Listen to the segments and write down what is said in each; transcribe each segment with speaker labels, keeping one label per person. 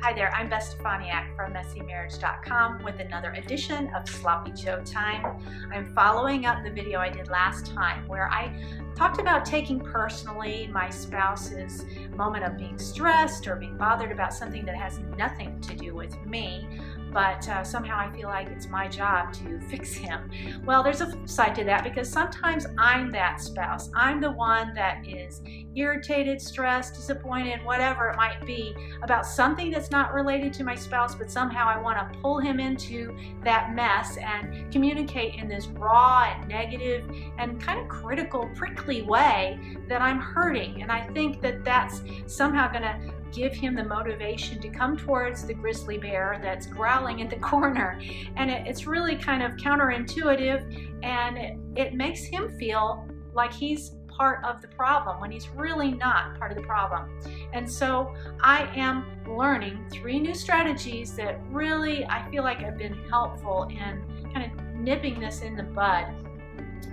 Speaker 1: Hi there, I'm Beth Steffaniak from messymarriage.com with another edition of Sloppy Joe Time. I'm following up the video I did last time where I talked about taking personally my spouse's moment of being stressed or being bothered about something that has nothing to do with me, but somehow I feel like it's my job to fix him. Well, there's a flip side to that because sometimes I'm that spouse. I'm the one that is irritated, stressed, disappointed, whatever it might be about something that's not related to my spouse, but somehow I want to pull him into that mess and communicate in this raw and negative and kind of critical, prickly way that I'm hurting. And I think that that's somehow going to give him the motivation to come towards the grizzly bear that's growling in the corner. And it's really kind of counterintuitive, and it makes him feel like he's part of the problem when he's really not part of the problem. And so I am learning 3 new strategies that really I feel like have been helpful in kind of nipping this in the bud.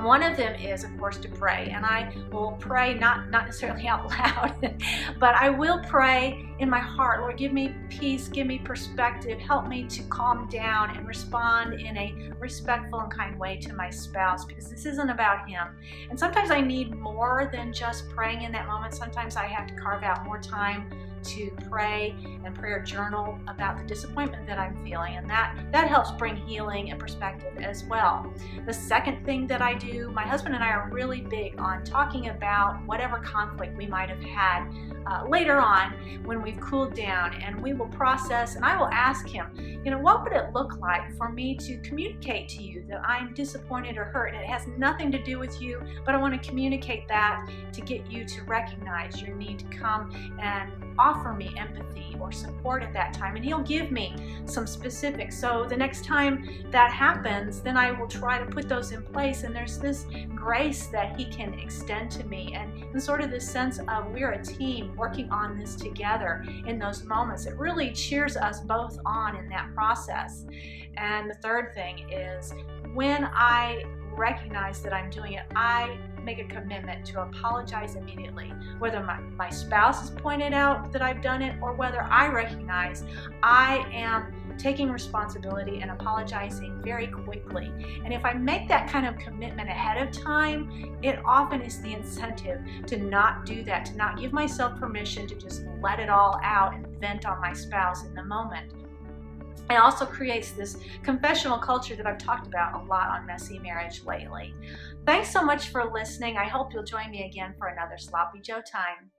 Speaker 1: One of them is, of course, to pray, and I will pray not necessarily out loud, but I will pray in my heart. Lord, give me peace, give me perspective, help me to calm down and respond in a respectful and kind way to my spouse, because this isn't about him. And sometimes I need more than just praying in that moment. Sometimes I have to carve out more time to pray and prayer journal about the disappointment that I'm feeling, and that helps bring healing and perspective as well. The second thing that I do, my husband and I are really big on talking about whatever conflict we might have had later on when we've cooled down, and we will process, and I will ask him, what would it look like for me to communicate to you that I'm disappointed or hurt, and it has nothing to do with you, but I want to communicate that to get you to recognize your need to come and offer me empathy or support at that time. And he'll give me some specifics. So the next time that happens, then I will try to put those in place, and there's this grace that he can extend to me, and sort of this sense of we're a team working on this together in those moments. It really cheers us both on in that process. And the third thing is, when I recognize that I'm doing it, I make a commitment to apologize immediately, whether my spouse has pointed out that I've done it or whether I recognize I am taking responsibility and apologizing very quickly. And if I make that kind of commitment ahead of time, it often is the incentive to not do that, to not give myself permission to just let it all out and vent on my spouse in the moment. It also creates this confessional culture that I've talked about a lot on Messy Marriage lately. Thanks so much for listening. I hope you'll join me again for another Sloppy Joe Time.